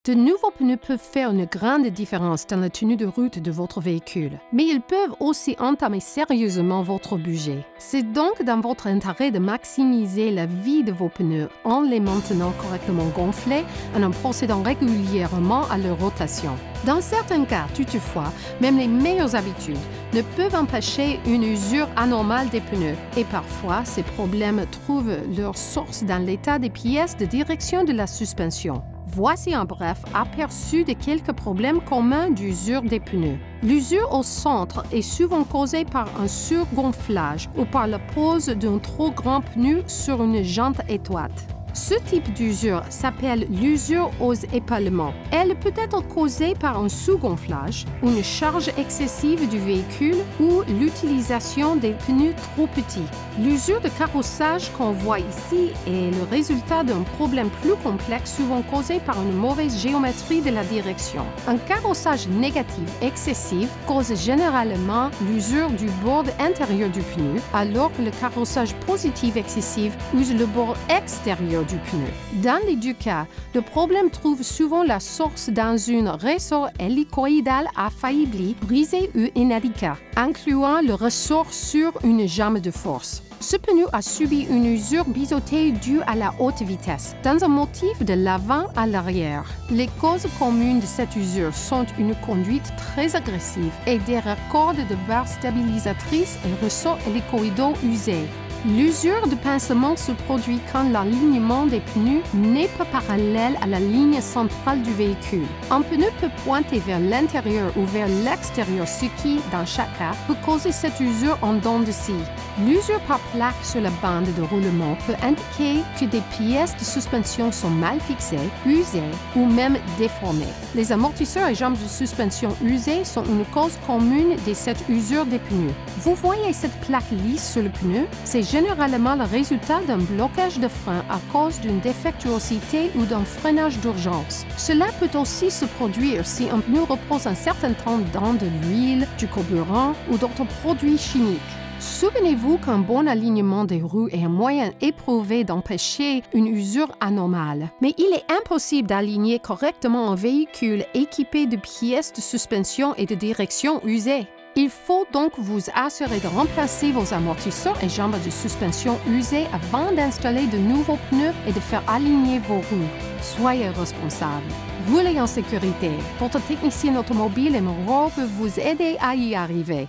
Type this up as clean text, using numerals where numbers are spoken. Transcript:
De nouveaux pneus peuvent faire une grande différence dans la tenue de route de votre véhicule, mais ils peuvent aussi entamer sérieusement votre budget. C'est donc dans votre intérêt de maximiser la vie de vos pneus en les maintenant correctement gonflés et en procédant régulièrement à leur rotation. Dans certains cas, toutefois, même les meilleures habitudes ne peuvent empêcher une usure anormale des pneus et parfois ces problèmes trouvent leur source dans l'état des pièces de direction de la suspension. Voici en bref aperçu de quelques problèmes communs d'usure des pneus. L'usure au centre est souvent causée par un surgonflage ou par la pose d'un trop grand pneu sur une jante étroite. Ce type d'usure s'appelle l'usure aux épaulements. Elle peut être causée par un sous-gonflage, une charge excessive du véhicule ou l'utilisation des pneus trop petits. L'usure de carrossage qu'on voit ici est le résultat d'un problème plus complexe souvent causé par une mauvaise géométrie de la direction. Un carrossage négatif excessif cause généralement l'usure du bord intérieur du pneu, alors que le carrossage positif excessif use le bord extérieur du pneu. Dans les deux cas, le problème trouve souvent la source dans un ressort hélicoïdal affaibli, brisé ou inadéquat, incluant le ressort sur une jambe de force. Ce pneu a subi une usure biseautée due à la haute vitesse, dans un motif de l'avant à l'arrière. Les causes communes de cette usure sont une conduite très agressive et des raccords de barres stabilisatrices et ressorts hélicoïdaux usés. L'usure de pincement se produit quand l'alignement des pneus n'est pas parallèle à la ligne centrale du véhicule. Un pneu peut pointer vers l'intérieur ou vers l'extérieur, ce qui, dans chaque cas, peut causer cette usure en dents de scie. L'usure par plaque sur la bande de roulement peut indiquer que des pièces de suspension sont mal fixées, usées ou même déformées. Les amortisseurs et jambes de suspension usées sont une cause commune de cette usure des pneus. Vous voyez cette plaque lisse sur le pneu? C'est généralement le résultat d'un blocage de frein à cause d'une défectuosité ou d'un freinage d'urgence. Cela peut aussi se produire si un pneu repose un certain temps dans de l'huile, du carburant ou d'autres produits chimiques. Souvenez-vous qu'un bon alignement des roues est un moyen éprouvé d'empêcher une usure anormale. Mais il est impossible d'aligner correctement un véhicule équipé de pièces de suspension et de direction usées. Il faut donc vous assurer de remplacer vos amortisseurs et jambes de suspension usées avant d'installer de nouveaux pneus et de faire aligner vos roues. Soyez responsable. Roulez en sécurité. Votre technicien automobile Emerald peut vous aider à y arriver.